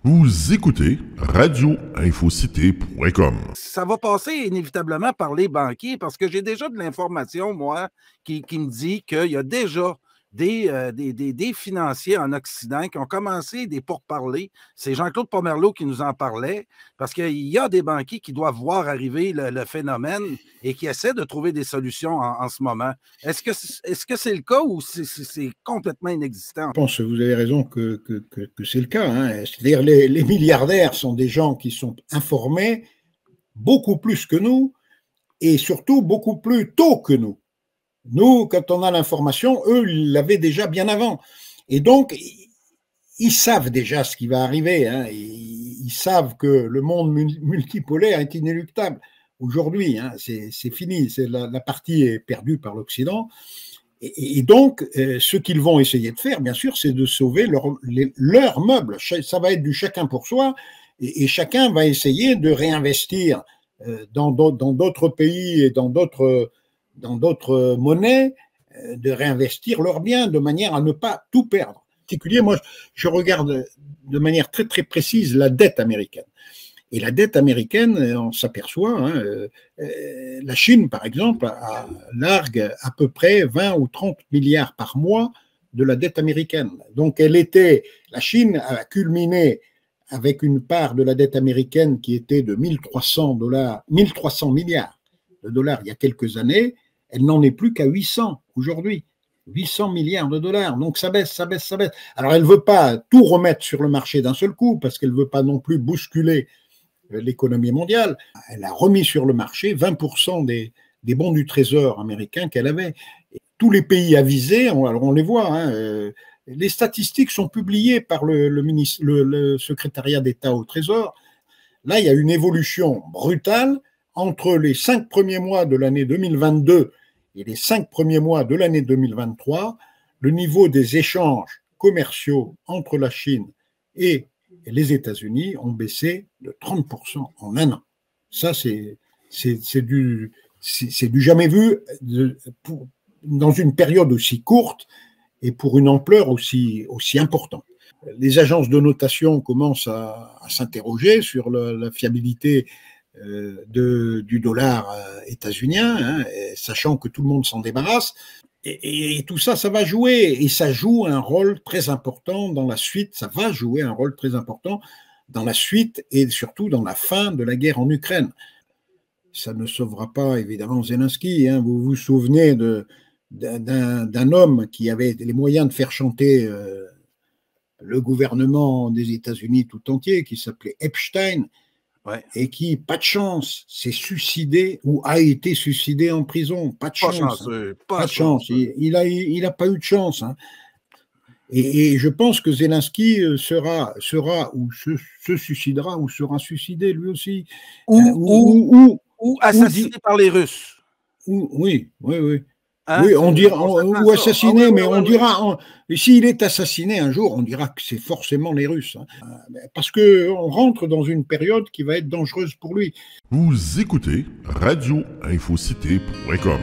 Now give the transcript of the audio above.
Vous écoutez radioinfocité.com. Ça va passer inévitablement par les banquiers parce que j'ai déjà de l'information, moi, qui me dit qu'il y a déjà des financiers en Occident qui ont commencé des pourparlers. C'est Jean-Claude Pomerleau qui nous en parlait parce qu'il y a des banquiers qui doivent voir arriver le phénomène et qui essaient de trouver des solutions en ce moment. Est-ce que c'est le cas ou c'est complètement inexistant? Je pense que vous avez raison que c'est le cas, hein. C'est-à-dire les milliardaires sont des gens qui sont informés beaucoup plus que nous et surtout beaucoup plus tôt que nous. Nous, quand on a l'information, eux, ils l'avaient déjà bien avant. Et donc, ils savent déjà ce qui va arriver, hein. Ils savent que le monde multipolaire est inéluctable. Aujourd'hui, hein, c'est fini, la partie est perdue par l'Occident. Et donc, ce qu'ils vont essayer de faire, bien sûr, c'est de sauver leurs meubles. Ça va être du chacun pour soi, et chacun va essayer de réinvestir dans d'autres pays et dans d'autres monnaies, de réinvestir leurs biens de manière à ne pas tout perdre. En particulier, moi, je regarde de manière très très précise la dette américaine. Et la dette américaine, on s'aperçoit, hein, la Chine, par exemple, largue à peu près 20 ou 30 milliards par mois de la dette américaine. Donc, la Chine a culminé avec une part de la dette américaine qui était de 1300 milliards de dollars il y a quelques années. Elle n'en est plus qu'à 800 aujourd'hui. 800 milliards de dollars. Donc, ça baisse, ça baisse, ça baisse. Alors, elle ne veut pas tout remettre sur le marché d'un seul coup parce qu'elle ne veut pas non plus bousculer l'économie mondiale. Elle a remis sur le marché 20% des bons du Trésor américain qu'elle avait. Et tous les pays avisés, alors on les voit, hein, les statistiques sont publiées par le secrétariat d'État au Trésor. Là, il y a une évolution brutale entre les 5 premiers mois de l'année 2022 et les 5 premiers mois de l'année 2023. Le niveau des échanges commerciaux entre la Chine et les États-Unis ont baissé de 30% en un an. Ça, c'est du jamais vu dans une période aussi courte et pour une ampleur aussi importante. Les agences de notation commencent à s'interroger sur la fiabilité du dollar états-unien, hein, sachant que tout le monde s'en débarrasse. Et tout ça, ça va jouer, et ça joue un rôle très important dans la suite, ça va jouer un rôle très important dans la suite et surtout dans la fin de la guerre en Ukraine. Ça ne sauvera pas évidemment Zelensky, hein. Vous vous souvenez d'un homme qui avait les moyens de faire chanter le gouvernement des États-Unis tout entier, qui s'appelait Epstein, ouais, et qui, pas de chance, s'est suicidé ou a été suicidé en prison. Pas de chance. Pas de chance. Il a pas eu de chance, hein. Et je pense que Zelensky sera ou se suicidera ou sera suicidé lui aussi. Ou assassiné par les Russes. Oui. Hein, oui, on dira, ou assassiné, mais on dira, s'il est assassiné un jour, on dira que c'est forcément les Russes, hein, parce qu'on rentre dans une période qui va être dangereuse pour lui. Vous écoutez radioinfocité.com.